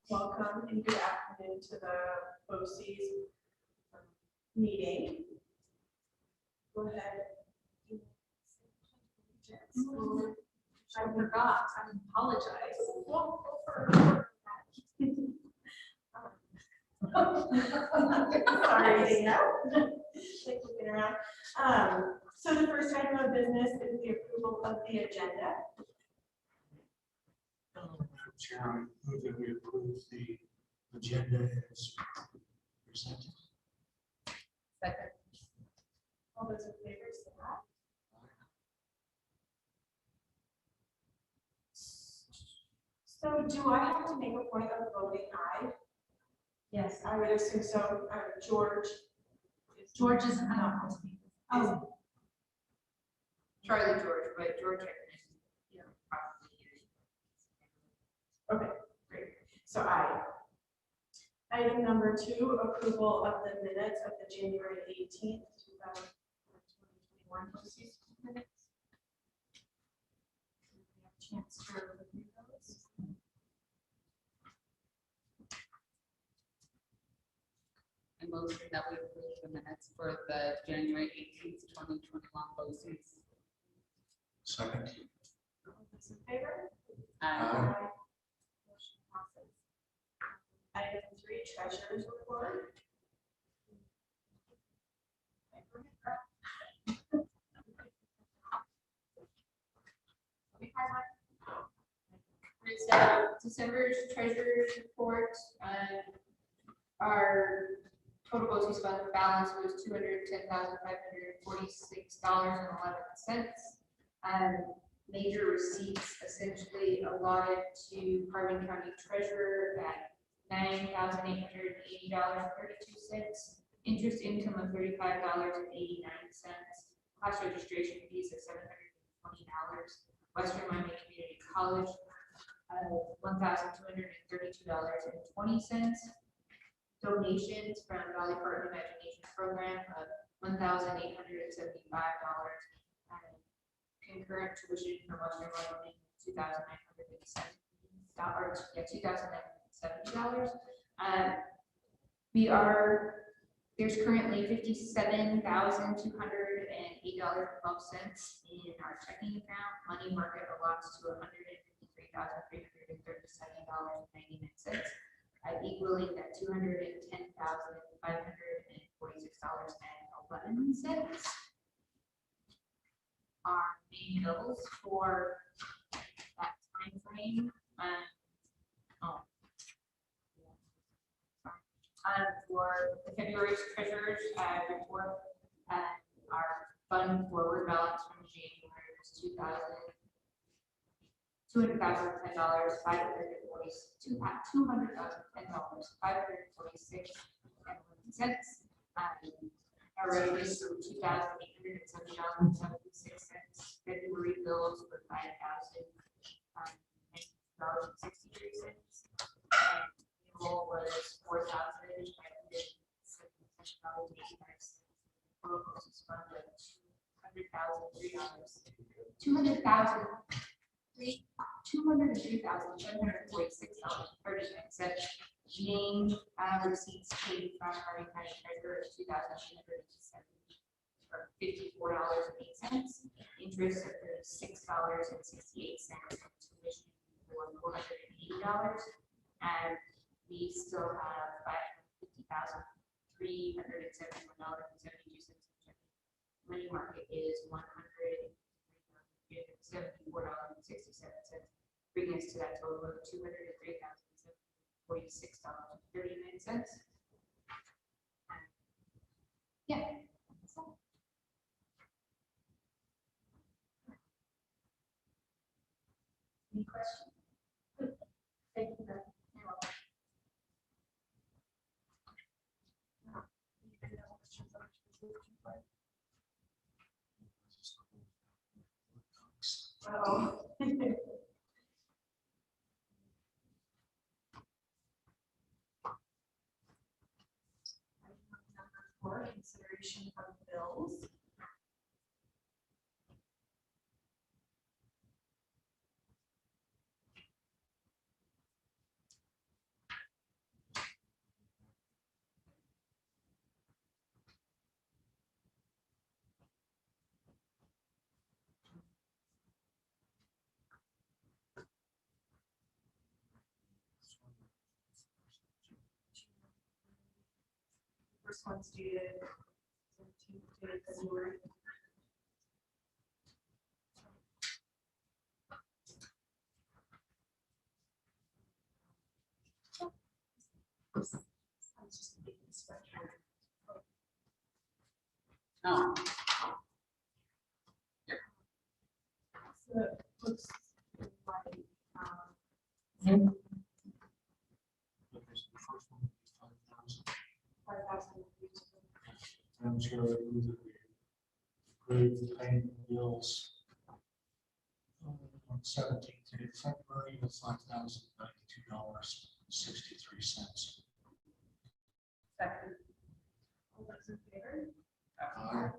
Welcome and good afternoon to the BOCES meeting. Go ahead. I forgot. I apologize. Sorry, Dana. Like looking around. So the first item of business is the approval of the agenda. Madam Chair, I move that we approve the agenda as presented. Second. All those in favor say aye. So do I have to make a point of voting aye? Yes. I would assume so. George. George is not supposed to be. Oh. Charlie George, but George, Okay, great. So aye. Item number 2, approval of the minutes of the January 18th, 2021 BOCES minutes. We have a chance to review those. I motion that we approve the minutes for the January 18th, 2021 BOCES. Second. All those in favor? Aye. Motion passes. Item 3, treasurer's report. December's treasurer's report. Our total BOCES fund balance was $210,546.11. Major receipts essentially allotted to Carbon County Treasurer at $9,880.32. Interest income of $35.89. Class registration fees of $720. Western Miami Community College $1,232.20. Donations from Valley Park Imagination Program of $1,875. Concurrent tuition from Western Miami $2,970. There's currently $57,208.12 in our checking account. Money market allots to $153,337.99, equaling that $210,546.11. Our main bills for that time frame. For the February's treasurer's report, our fund forward balance from January was $200,010, $546.11. Our revenues were $2,870.76. February bills were $5,063. Payroll was $4,570.89. Total BOCES fund of $203,746.39. Main receipts came from Harding County Treasurer of $2,254.08. Interest of $36.68. Tuition for $480. And we still have $50,371.72. Money market is $174.67, bringing us to that total of $203,746.39. Yeah. Any questions? Good. Thank you, Beth. You're welcome. Oh. Number 4, consideration of bills. First one's dated 17th of February. Oh, So it looks like, But there's the first one, 5,000. 5,000. I'm sure I move that we approve the payment of bills on 17th of February of $5,092.63. second. All those in favor? Aye.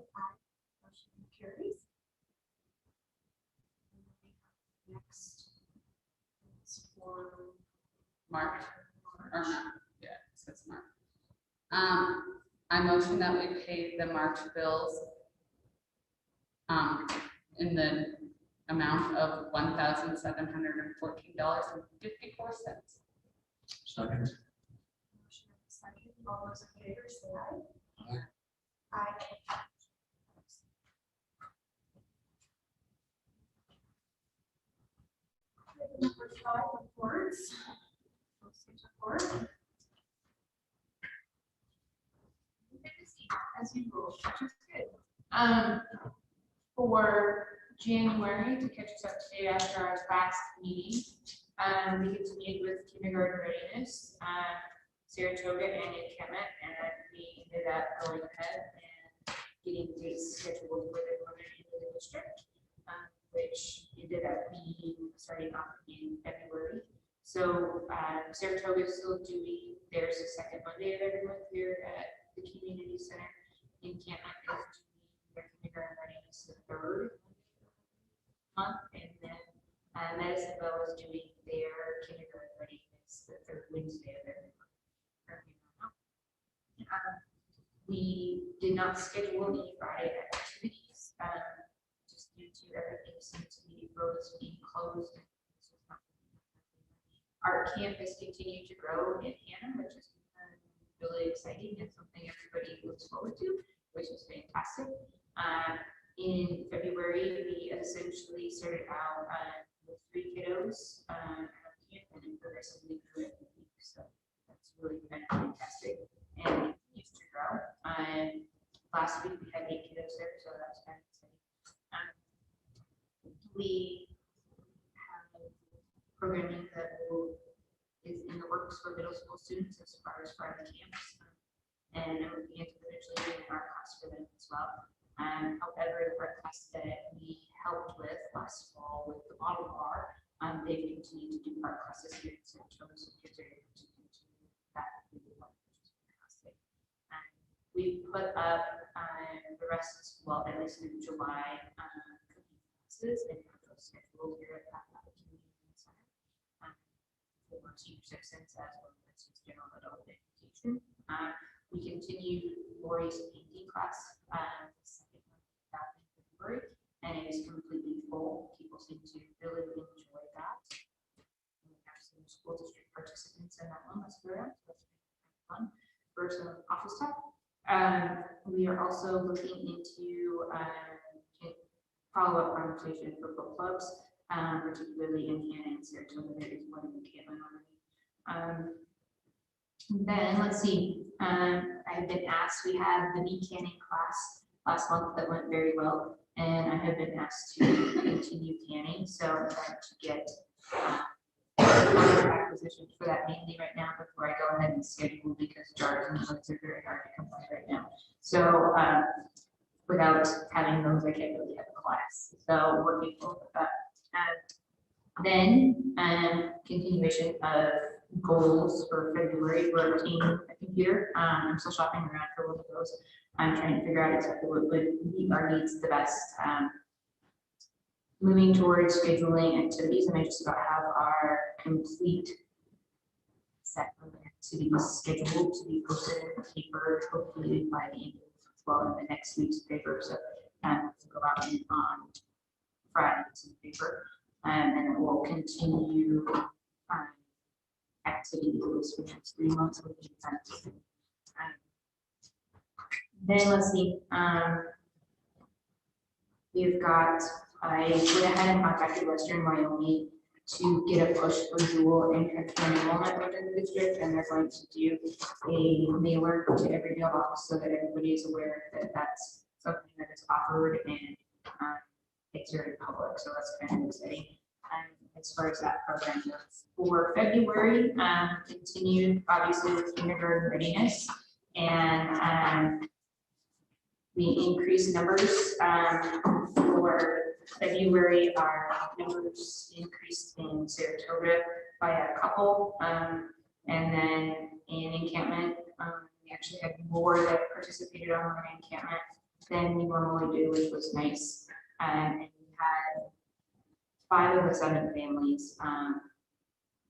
Motion carries. And then we have next is for March, or not, yeah, it says March. I motion that we pay the March bills in the amount of $1,714.54. Second. Motion and a second. All those in favor, say aye. Aye. Aye. Item number 5, reports. Report. As usual, which is good. For January, to catch us up today after our last meeting, we continued with kindergarten readiness, Saratoga and encampment, and we ended up going ahead and getting dates scheduled for the program in the district, which ended up being starting off in February. So Saratoga is still doing theirs the second Monday of every month here at the community center. Encampment is doing their kindergarten readiness the third month, and then Medicine-Bow is doing their kindergarten readiness the third Wednesday of every month. We did not schedule any Friday activities, just due to everything seemed to be roads being closed. Our campus continued to grow in Hannah, which is really exciting and something everybody looks forward to, which is fantastic. In February, we essentially started out with 3 kiddos at camp, and then progressively grew every week. So that's really been fantastic and it continues to grow. Last week we had 8 kiddos there, so that's kind of exciting. We have programming that is in the works for middle school students as far as Friday camps, and I'm looking into eventually doing an art class for them as well. However, the art class that we helped with last fall with the model bar, they've continued to do art classes here in Saratoga, so kids are able to continue that, which is fantastic. We put up the rest of school, at least in July, cooking classes and those scheduled here at the community center for senior citizens as well as general adult education. We continued Lori's painting class the second month back in February, and it is completely full. People seem to really enjoy that. We have some school district participants in that one. That's good. So that's fun for some office stuff. We are also looking into follow-up conversation for book clubs, particularly in Hannah and Saratoga. There is one in Caitlin already. Then let's see. I've been asked. We had the meat canning class last month that went very well, and I have been asked to continue canning. So I'm trying to get acquisitions for that mainly right now before I go ahead and schedule, because jars and lids are very hard to come by right now. So without having those, I can't really have a class. So working forward with that. Then continuation of goals for February. We're obtaining a computer. I'm still shopping around for one of those. I'm trying to figure out exactly what would meet our needs the best. Moving towards scheduling activities, and I just about have our complete set of activities scheduled to be posted in the paper, hopefully by the end of in the next week's paper. So to go out on Friday to the paper, and then we'll continue activities for the next 3 months with the events. Then let's see, we've got, I went ahead and contacted Western Wyoming to get a push for dual income enrollment within the district, and they're going to do a mailer to every mailbox so that everybody is aware that that's something that is offered and it's very public, so that's kind of exciting. As far as that program goes. For February, continued obviously with kindergarten readiness, and we increased numbers for February. Our numbers increased in Saratoga by a couple, and then in encampment, we actually had more that participated on our encampment than we normally do, which was nice. And we had 5 of the 7 families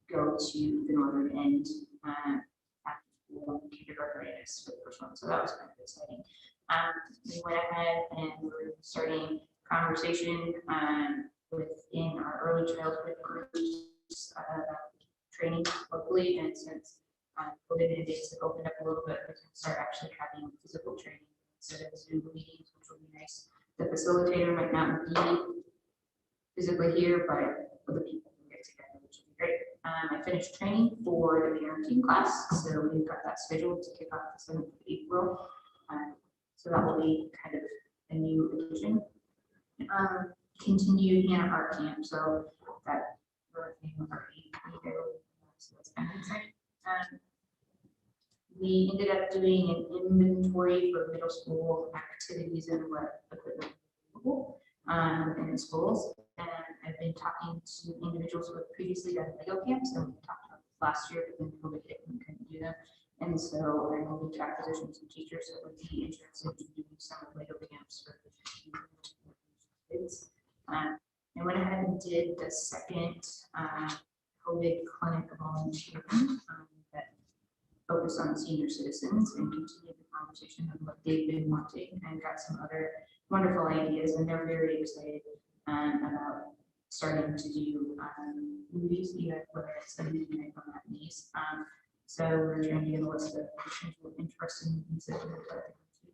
go to the northern end after kindergarten readiness for the first one, so that was kind of exciting. We went ahead and we're starting conversation within our early childhood groups, training locally, and since COVID mandates have opened up a little bit, we can start actually having physical training instead of Zoom meetings, which will be nice. The facilitator might not be physically here, but other people can get together, which would be great. I finished training for the parenting class, so we've got that scheduled to kick off the 7th of April. So that will be kind of a new addition. Continued Hannah Art Camp, so that we're in our 8th, so that's kind of exciting. We ended up doing an inventory for middle school activities and what equipment in the schools. And I've been talking to individuals who have previously done Lego camps, and we talked about this last year, but then COVID hit and we couldn't do them. And so I will be track positions and teachers that would be interested in doing some of Lego camps for kids. I went ahead and did the second COVID clinic volunteering that focused on senior citizens and continued the conversation of what they've been wanting, and got some other wonderful ideas, and they're very excited about starting to do movies, even whether it's a movie night on that niece. So we're trying to get a list of potential interesting movies that we're planning to.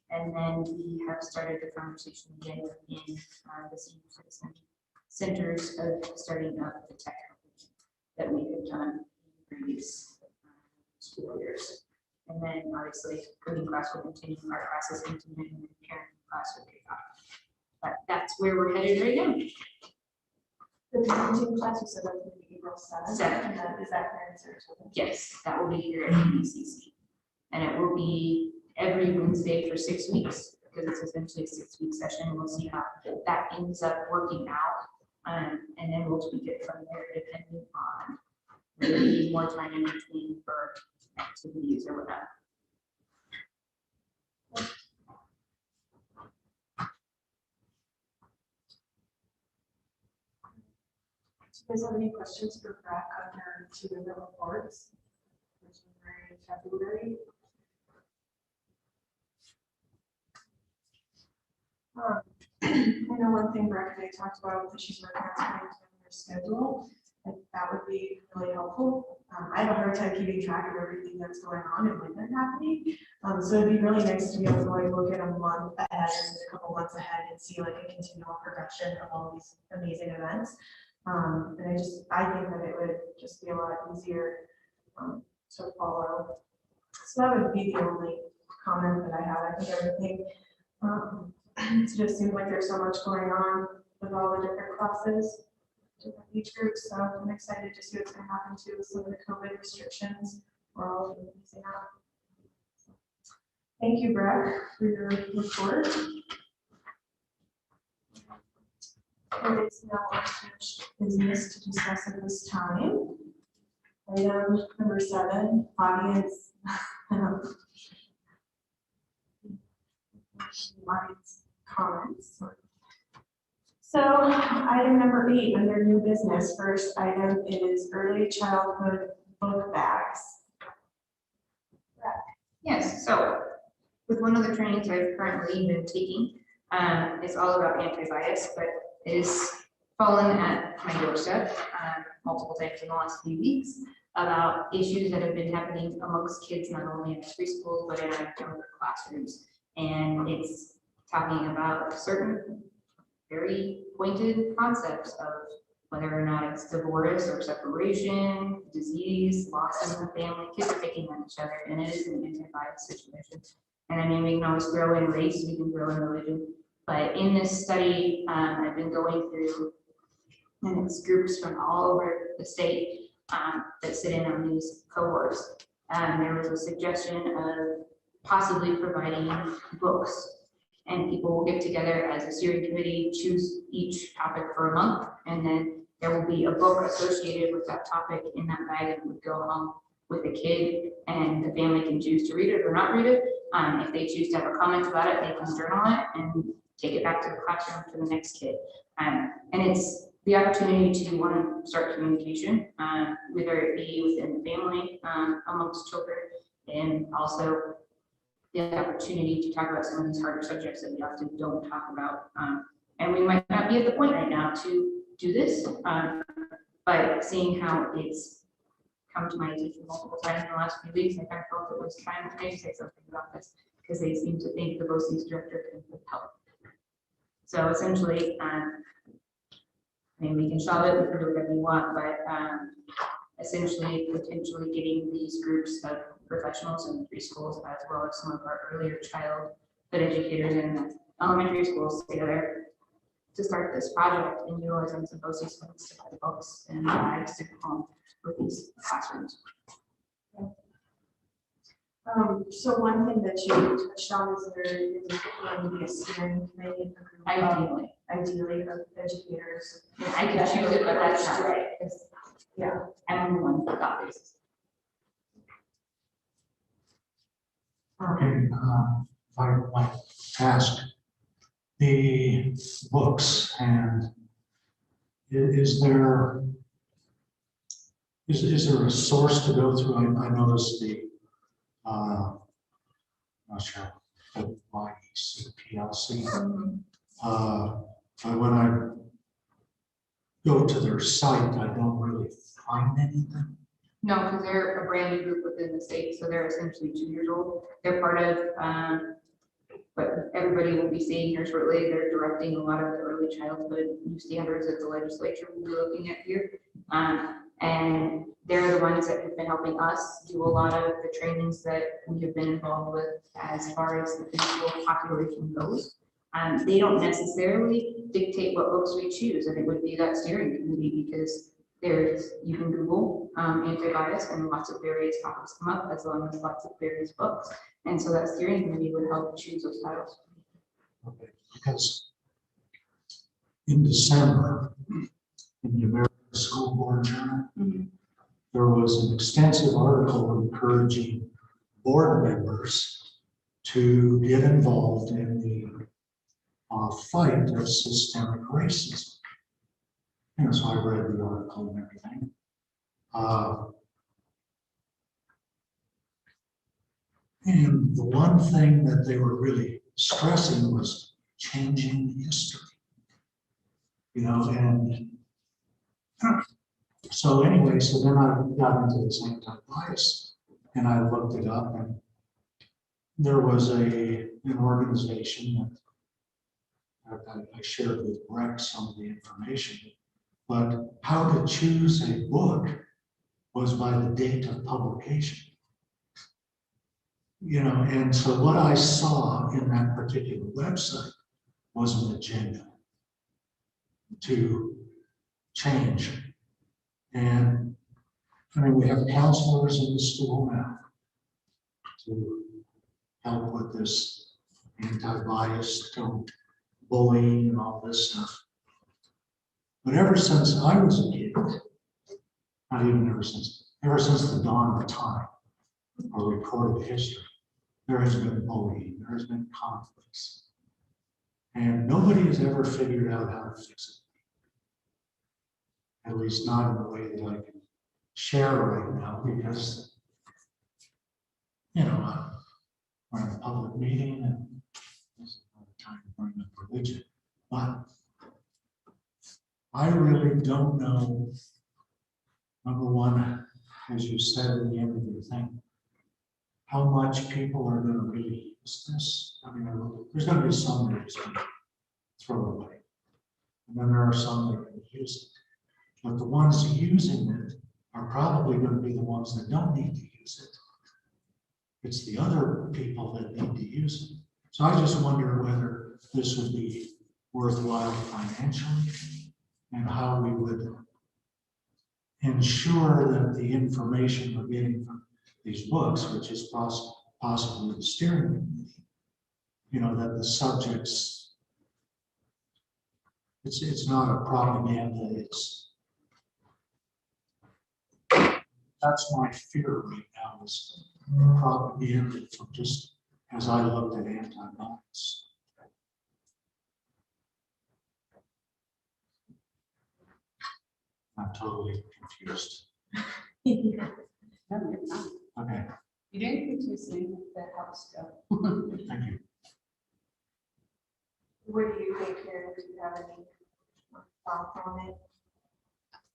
And then we have started the conversation again in the senior citizen centers of starting up the tech company that we have done in previous school years. And then obviously coding class will continue, art classes continue, and parenting class will kick off. But that's where we're headed right now. The parenting class, you said that would be April 7th. 7th. And then is that here in Saratoga? Yes, that will be here at BCC. And it will be every Wednesday for 6 weeks, because it's essentially a 6-week session. We'll see how that ends up working out. And then we'll tweak it from there depending on whether we need more time in between for activities or whatnot. Do you guys have any questions for Brad on her 2 different reports? January, February. I know one thing Brad and I talked about that she's working on her schedule. That would be really helpful. I have a hard time keeping track of everything that's going on and when they're happening. So it'd be really nice to be able to like look at a month ahead and a couple months ahead and see like a continual progression of all these amazing events. And I think that it would just be a lot easier to follow. So that would be the only comment that I have. I think everything it just seems like there's so much going on with all the different classes, different age groups. So I'm excited to see what's going to happen too with some of the COVID restrictions. We're all using out. Thank you, Brett, for your report. There is no unfinished business to discuss at this time. Item number 7, audience. Audience comments. So item number 8 under new business. First item is early childhood book bags. Yes, so with one of the trainings I've currently been taking, it's all about anti-bias, but it is fallen at my doorstep multiple times in the last few weeks. about issues that have been happening amongst kids, not only in preschools, but in our younger classrooms. And it's talking about certain very pointed concepts of whether or not it's divorce or separation, disease, loss in the family. Kids are picking on each other, and it is an anti-bias situation. And I mean, we can always grow in race, we can grow in religion. But in this study, I've been going through, and it's groups from all over the state that sit in on these cohorts. There was a suggestion of possibly providing books, and people will get together as a steering committee, choose each topic for a month, and then there will be a book associated with that topic in that bag that would go along with the kid, and the family can choose to read it or not read it. If they choose to have a comment about it, they can journal it and take it back to the classroom for the next kid. And it's the opportunity to want to start communication, whether it be within the family, amongst children, and also the opportunity to talk about some of these harder subjects that we often don't talk about. And we might not be at the point right now to do this, but seeing how it's come to my attention multiple times in the last few weeks, I kind of felt it was time for me to say something about this, because they seem to think the BOCES director can help. So essentially, I mean, we can shove it, we can do whatever we want, but essentially, potentially getting these groups of professionals in preschools, as well as some of our earlier childhood educators in elementary schools together to start this project and utilizing some BOCES funds to buy the books and bags to go home with these classrooms. So one thing that you touched on is there is going to be a steering committee, ideally of educators. Yeah, I could choose it, but that's not Right. right, because Yeah. I'm the one who got this. Okay, I might ask the books, and is there a source to go through? I noticed the not sure, the YECPLC. But when I go to their site, I don't really find anything. No, because they're a brand new group within the state, so they're essentially 2 years old. They're part of, but everybody will be seeing here shortly, they're directing a lot of the early childhood new standards that the legislature will be looking at here. And they're the ones that have been helping us do a lot of the trainings that we have been involved with as far as the preschool population goes. They don't necessarily dictate what books we choose, and it would be that steering committee, because you can Google anti-bias and lots of various topics come up, as well as lots of various books. And so that steering committee would help choose those titles. Okay, because in December, in the American School Board Journal, there was an extensive article encouraging board members to get involved in the fight of systemic racism. And so I read the article and everything. And the one thing that they were really stressing was changing history. You know, and so anyway, so then I got into this anti-bias, and I looked it up, and there was an organization that I shared with Rex some of the information. But how to choose a book was by the date of publication. You know, and so what I saw in that particular website was an agenda to change. And I mean, we have counselors in the school now to help with this anti-bias, don't bullying and all this stuff. But ever since I was a kid, not even ever since the dawn of time or recorded history, there has been bullying, there has been conflicts. And nobody has ever figured out how to fix it. At least not in the way that I can share right now, because, you know, we're in a public meeting and this is not the time to bring up religion. But I really don't know, number one, as you said at the end of your thing, how much people are gonna really use this. I mean, there's gonna be some that are just gonna throw away. And then there are some that are gonna use it. But the ones using it are probably gonna be the ones that don't need to use it. It's the other people that need to use it. So I just wonder whether this would be worthwhile financially and how we would ensure that the information we're getting from these books, which is possibly the steering committee, you know, that the subjects, it's not a propaganda, that's my fear right now is propaganda from just as I looked at antibiotics. I'm totally confused. No, you're not. Okay, You didn't confuse me with the house stuff. thank you. What do you think, Karen? Do you have any thoughts on it?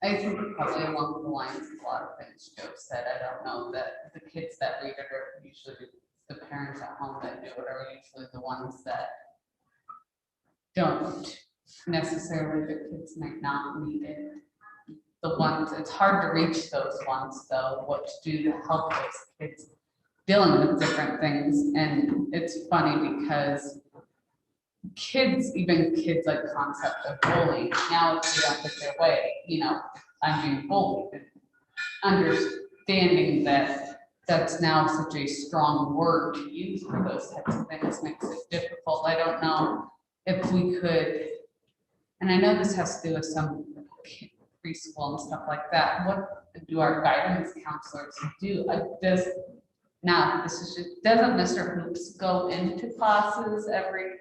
I think probably along the lines of a lot of things Joe said. I don't know that the kids that read it are usually the parents at home that do it are usually the ones that don't necessarily, the kids might not need it. The ones, it's hard to reach those ones though, what to do to help those kids dealing with different things. And it's funny because kids, even kids like concept of bullying, now if they don't get their way, you know, I'm being bullied. Understanding that that's now such a strong word to use for those types of things makes it difficult. I don't know if we could, and I know this has to do with some preschool and stuff like that. What do our guidance counselors do? Now, this is just, doesn't Mr. Hoops go into classes every,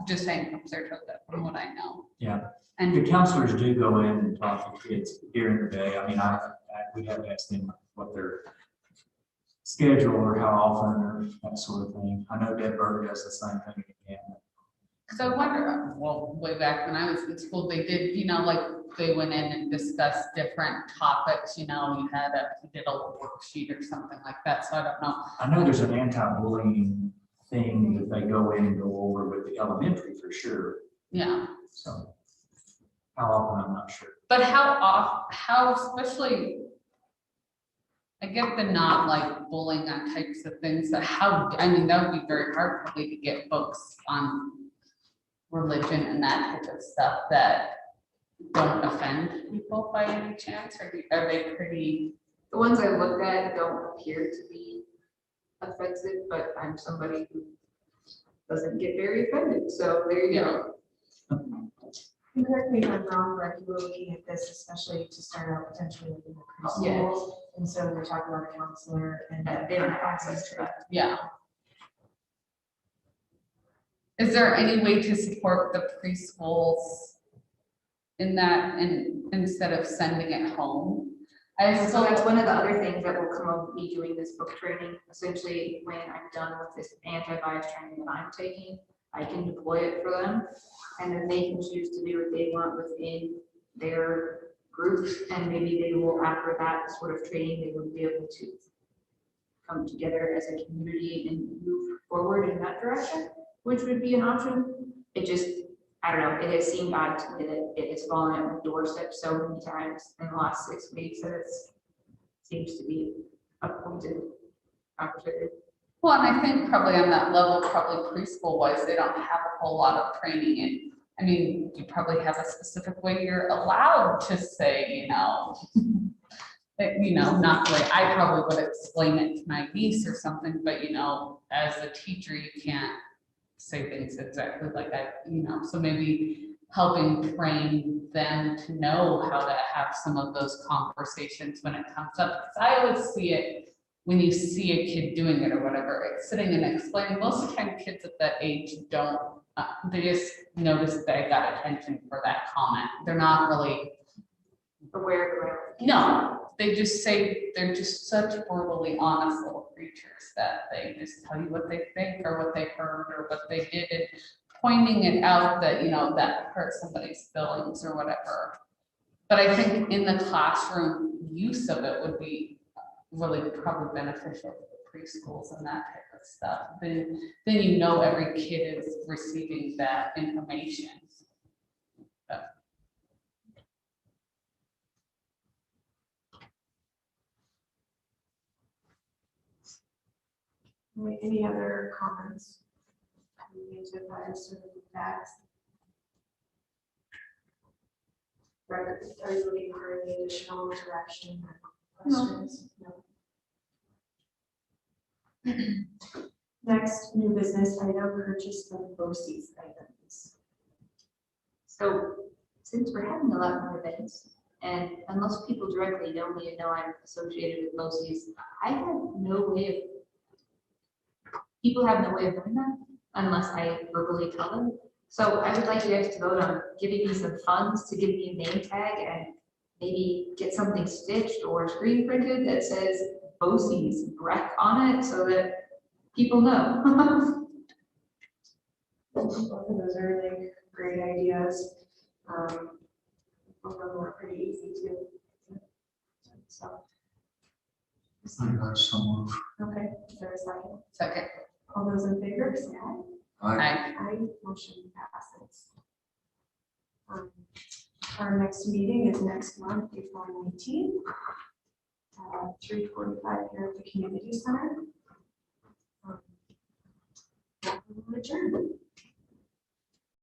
just saying from Saratoga, from what I know. Yeah, And the counselors do go in and talk to kids during the day. I mean, we have asked them what their schedule or how often or that sort of thing. I know Deb Berger does the same thing again. so I wonder, well, way back when I was in school, they did, you know, like they went in and discussed different topics, you know, you did a worksheet or something like that. So I don't know. I know there's an anti-bullying thing that they go in and go over with the elementary for sure. Yeah. So how often, I'm not sure. But how especially, I get the not like bullying on types of things, but I mean, that would be very hard for me to get books on religion and that type of stuff that don't offend people by any chance, or are they pretty? The ones I looked at don't appear to be offensive, but I'm somebody who doesn't get very offended, so there you go. And correct me if I'm wrong, Brett, you were looking at this especially to start out potentially in the preschool. And so we're talking about a counselor and And they don't have access to that. Yeah. Is there any way to support the preschools in that, and instead of sending it home? So that's one of the other things that will come of me doing this book training. Essentially, when I'm done with this anti-bias training that I'm taking, I can deploy it for them, and then they can choose to do what they want within their group, and maybe they will, after that sort of training, they will be able to come together as a community and move forward in that direction, which would be an option. It just, I don't know, it has seemed odd to me that it has fallen at my doorstep so many times in the last 6 weeks that it seems to be a pointed opportunity. Well, and I think probably on that level, probably preschool wise, they don't have a whole lot of training in. I mean, you probably have a specific way you're allowed to say, you know, that, you know, not the way I probably would explain it to my niece or something, but you know, as a teacher, you can't say things exactly like I, you know, so maybe helping train them to know how to have some of those conversations when it comes up. Because I always see it when you see a kid doing it or whatever, it's sitting and explaining. Most of the time kids at that age don't, they just notice that I got attention for that comment. They're not really Aware. no, they just say, they're just such verbally honest little creatures that they just tell you what they think or what they heard or what they did, and pointing it out that, you know, that hurt somebody's feelings or whatever. But I think in the classroom, use of it would be really probably beneficial for the preschools and that type of stuff. Then you know every kid is receiving that information. Any other comments? Into advice or that? Are you looking for any additional direction or questions? No. Next, new business item, purchase of BOCES items. So since we're having a lot more events, and unless people directly know me and know I'm associated with BOCES, I have no way of, people have no way of knowing that unless I verbally tell them. So I would like you guys to vote on giving me some funds to give me a name tag and maybe get something stitched or screen printed that says BOCES Rec on it so that people know. Both of those are really great ideas. Both of them are pretty easy too. So, I got some of. okay, is there a second? Second. All those in favor, say aye. Aye. Aye, motion passes. Our next meeting is next month, April 19th, 3:45 here at the community center. Adjourned.